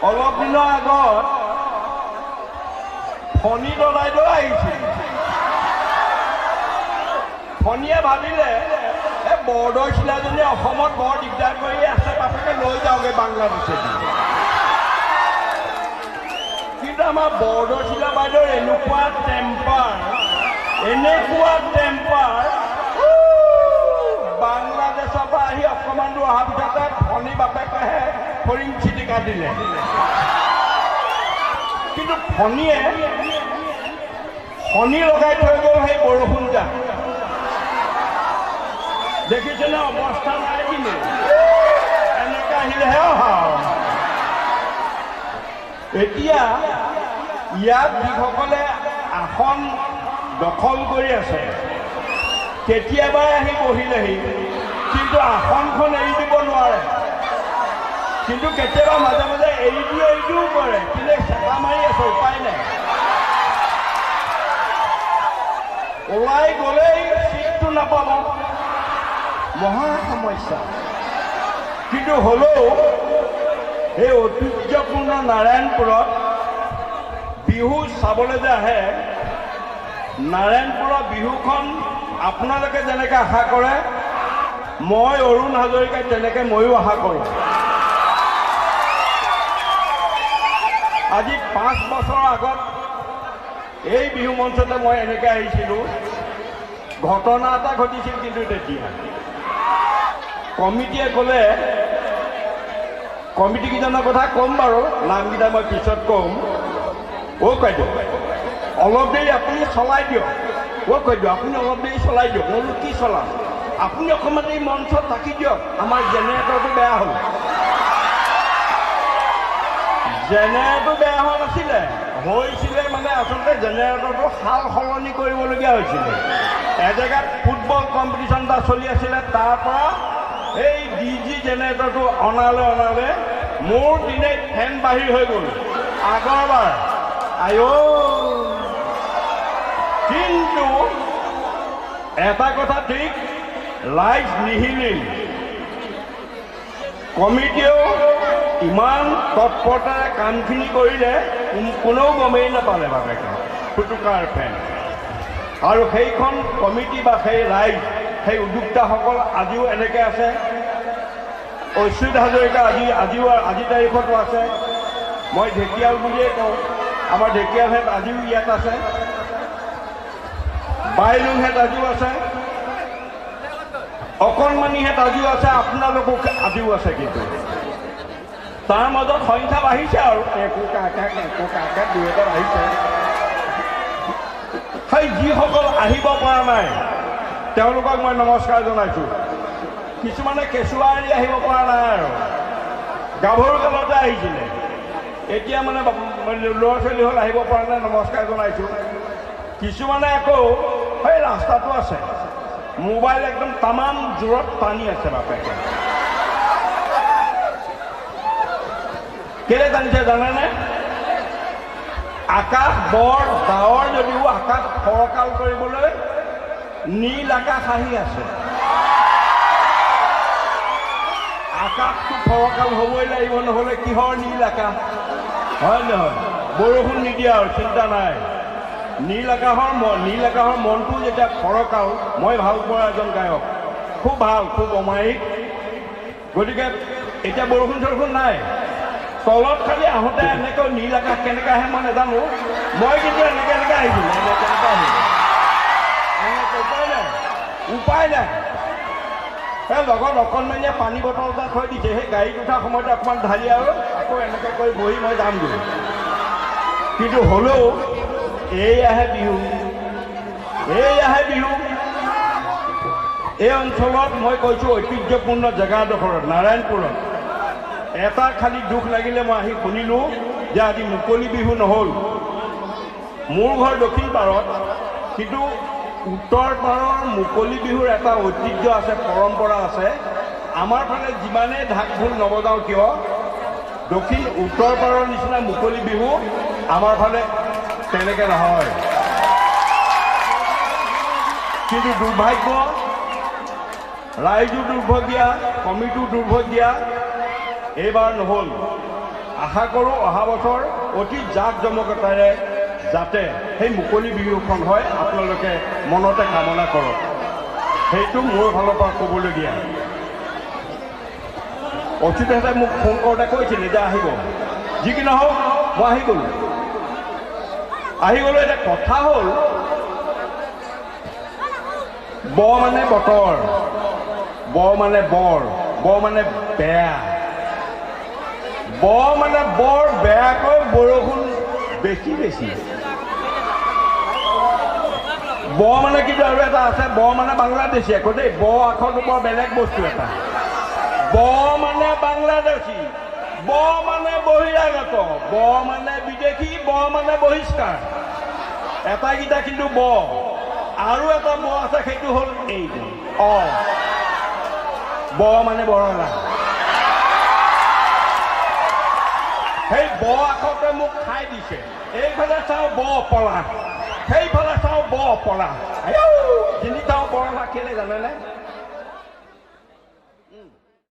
অলপ দিনৰ আগত ফণী দলাইদেউ আহিছিল। ফণীয়ে ভাবিলে এই বৰদৈচিলাজনীয়ে অসমত বৰ দিগদাৰ কৰি আছে, বাপেকে লৈ যাওঁগৈ বাংলাদেশেদি। কিন্তু আমাৰ বৰদৈচিলা বাইদেউৰ এনেকুৱা টেম্পাৰ, বাংলাদেশৰ পৰা আহি অকণমান দূৰ অহাৰ পিছতে ফণী বাপেকেহে ফৰিং চিটিকা দিলে। কিন্তু ফণীয়ে ফণী লগাই থৈ গ'ল সেই বৰষুণ যাক। দেখিছেনে অৱস্থা নাই কিনে এনেকৈ আহিলেহে অহা। এতিয়া ইয়াত যিসকলে আসন দখল কৰি আছে কেতিয়াবাই আহি বহিলেহি, কিন্তু আসনখন এৰি দিব নোৱাৰে। কিন্তু কেতিয়াবা মাজে মাজে এৰি দিও কৰে, কিন্তু চেপা মাৰি আছে, উপায় নাই। ওলাই গ'লেই চিটটো নাপাব, মহা সমস্যা। কিন্তু হ'লেও এই ঐতিহ্যপূৰ্ণ নাৰায়ণপুৰত বিহু চাবলৈ যে আহে, নাৰায়ণপুৰৰ বিহুখন আপোনালোকে যেনেকৈ আশা কৰে, মই অৰুণ হাজৰিকাই তেনেকৈ ময়ো আশা কৰোঁ। আজি 5 বছৰৰ আগত এই বিহু মঞ্চতে মই এনেকৈ আহিছিলোঁ। ঘটনা এটা ঘটিছিল, কিন্তু তেতিয়া কমিটিয়ে ক'লে, কমিটিকেইজনৰ কথা ক'ম বাৰু, নামকেইটা মই পিছত ক'ম। অ' বাইদেউ অলপ দেৰি আপুনি চলাই দিয়ক, অ' বাইদেউ আপুনি অলপ দেৰি চলাই দিয়ক। মই বোলো কি চলাম? আপুনি অকণমান এই মঞ্চত থাকি দিয়ক, আমাৰ জেনেৰেটৰটো বেয়া হ'ল। জেনেৰেটৰ বেয়া হোৱা নাছিলে, হৈছিলে মানে আচলতে জেনেৰেটৰটো সাল সলনি কৰিবলগীয়া হৈছিলে। এজেগাত ফুটবল কম্পিটিশ্যন এটা চলি আছিলে, তাৰ পৰা এই ডিজি জেনেৰেটৰটো অনালে মোৰ দিনে ফেন বাহিৰ হৈ গ'ল আগৰবাৰ। কিন্তু এটা কথা ঠিক, লাইট নিহিলিল। কমিটিয়েও ইমান তৎপৰতাৰে কামখিনি কৰিলে, কোনেও গমেই নাপালে বাপেকে ফুটুকাৰ ফেন। আৰু সেইখন কমিটি বা সেই ৰাইজ, সেই উদ্যোক্তাসকল আজিও এনেকৈ আছে। ঐশ্বৰ্য হাজৰিকা আজি তাৰিখতো আছে। মই ঢেকীয়াল বুলিয়ে কওঁ, আমাৰ ঢেকীয়ালহেঁত আজিও ইয়াত আছে, বাইলুংহেঁত আজিও আছে, অকণমানিহেঁত আজিও আছে, আপোনালোকক আজিও আছে। কিন্তু তাৰ মাজত সংখ্যা বাঢ়িছে আৰু একো কাকা দুই এটা বাঢ়িছে। সেই যিসকল আহিব পৰা নাই তেওঁলোকক মই নমস্কাৰ জনাইছোঁ। কিছুমানে কেঁচুৱা এৰি আহিব পৰা নাই, আৰু গাভৰু কালতে আহিছিলে, এতিয়া মানে ল'ৰা ছোৱালী হ'ল আহিব পৰা নাই, নমস্কাৰ জনাইছোঁ। কিছুমানে আকৌ সেই ৰাস্তাটো আছে, মোবাইল একদম তামাম জোৰত টানি আছে বাপেকে। কেলে টানিছে জানেনে? আকাশ বৰ ডাৱৰ যদিও আকাশ ফৰকাল কৰিবলৈ নীল আকাশ আহি আছে। আকাশটো ফৰকাল হ'বই লাগিব, নহ'লে কিহৰ নীল আকাশ, হয় নহয়? বৰষুণ নিদিয়া আৰু চিন্তা নাই। নীল আকাশৰ মনটো যেতিয়া ফৰকাল, মই ভাল পোৱা এজন গায়ক, খুব ভাল, খুব অমায়িক। গতিকে এতিয়া বৰষুণ চৰষুণ নাই, তলত খালি আহোঁতে এনেকৈ নীল আকাশ কেনেকৈ আহে মই নাজানো, মই কিন্তু এনেকৈ আহিছিলোঁ, উপায় নাই। সেই লগত অকণমানিয়ে পানী বটল এটা থৈ দিছে, সেই গাড়ীত উঠাৰ সময়তে অকণমান ঢালি আৰু আকৌ এনেকৈ কৰি বহি মই যামগৈ। কিন্তু হ'লেও এইয়াহে বিহু। এই অঞ্চলত মই কৈছোঁ ঐতিহ্যপূৰ্ণ জেগাডোখৰত নাৰায়ণপুৰত এটা খালি দুখ লাগিলে, মই আহি শুনিলোঁ যে আজি মুকলি বিহু নহ'ল। মোৰ ঘৰ দক্ষিণ পাৰত, কিন্তু উত্তৰ পাৰৰ মুকলি বিহুৰ এটা ঐতিহ্য আছে, পৰম্পৰা আছে। আমাৰ ফালে যিমানেই ঢাক ঢোল নবজাওঁ কিয়, উত্তৰ পাৰৰ নিচিনা মুকলি বিহু আমাৰ ফালে তেনেকৈ নহয়। কিন্তু দুৰ্ভাগ্য, ৰাইজো দুৰ্ভগীয়া, কমিটিও দুৰ্ভগীয়া, এইবাৰ নহ'ল। আশা কৰোঁ অহা বছৰ অতি জাক জমকতাৰে যাতে সেই মুকলি বিহুখন হয় আপোনালোকে মনতে কামনা কৰক সেইটো মোৰ ফালৰ পৰা ক'বলগীয়া অচ্যুতহঁতে মোক ফোন কৰোঁতে কৈছিলে যে আহিব যি কি নহওক মই আহি গ'লোঁ এতিয়া কথা হ'ল ব মানে বতৰ ব মানে ব মানে বেয়া ব মানে বৰ বেয়াকৈ বৰষুণ বেছি ব মানে কিন্তু আৰু এটা আছে ব মানে বাংলাদেশী আকৌ দেই ব আখৰটো বৰ বেলেগ বস্তু এটা ব মানে বাংলাদেশী ব মানে বহিৰাগত ব মানে বিদেশী ব মানে বহিষ্কাৰ এটাকেইটা কিন্তু ব আৰু এটা ব আছে সেইটো হ'ল এইটো ব মানে বৰলা সেই ব আখৰতে মোক খাই দিছে এইফালে চাওঁ ব পলা সেইফালে চাওঁ ব পলা যিনি চাওঁ বৰলা কেলে জানেনে